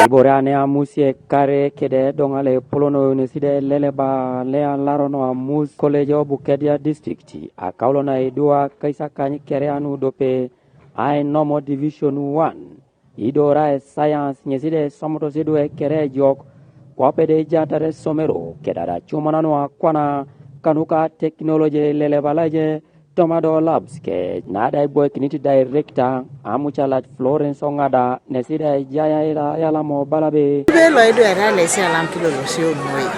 Iborane Amus kare Kide dongale polono neside leleba lea larono Amus college Bukedia district a kaulona idua kaisa kanyi kereanu dope I normal division 1 idora science neside somoto sidwe kere Ejok kwa pede jatare somero kedara chumanano akwana kanuka technology lelebalaje Tomado Labs ke nada boy kiniti director amuchalat Florence Ongada nesida jaya ila yala mo balabe belo edo era lesi alam kilo lo si onoi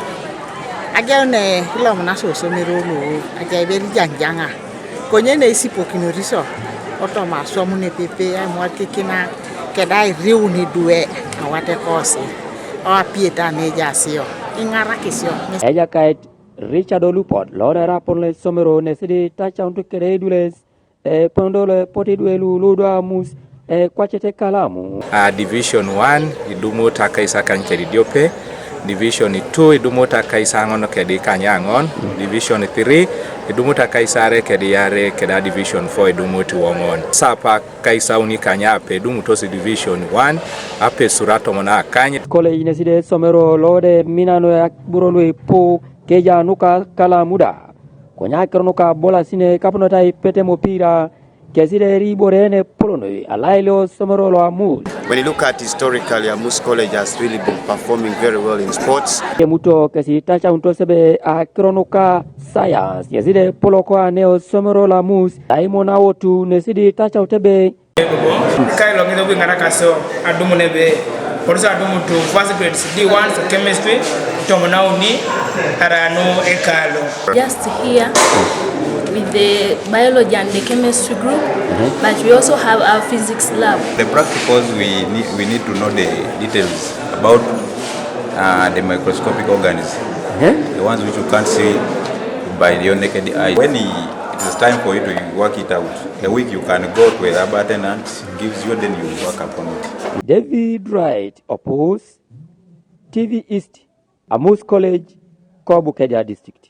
aja ne ilo mona so mero lo aja be janjanga konye ne isipo kinoriso oto ma so mu ne pepe ai mo kekina kedai riuni duwe awate kosi o pieta ne jasio ingara kisio eja kait Richard Olupod lora rapole somero nesidi tacha untu keredules pondole potiduelu ludo Amus kwachete Ekalamu. Division 1 idumo takaisa kankeri diope. Division 2 idumo takaisa ngono kedi kanyangon. Division 3 idumo takaisa re kedi yare keda Division 4 idumo tuwongon. Sapa kaisa unikanya Apedo mutosi Division 1 ape surato mona kanye. Kole ineside somero lode minano ya burolwe po keja nuka kala muda. Konya nuka bola sine kapunota ipete mopira. Keside borene polonoi alailo somero lo Amus. When you look at historically, Amus College has really been performing very well in sports. Kemuto kesi tacha untosebe akronuka science. Yeside poloko neo somero lo Amus. Daimona wotu nesidi tacha utebe. Kailo ngido kwingara kaso adumu nebe. Porsa adumu to first grade D1 for chemistry. Tomona uni arano ekalo. Just here with the biology and the chemistry group, but we also have our physics lab. The practicals we need to know the details about the microscopic organisms, the ones which you can't see by your naked eye. When it is time for you to work it out, a week you can go to a lab attendant, gives you, then you work upon it. David Wright oppose TV East, Amus College, Bukedia district.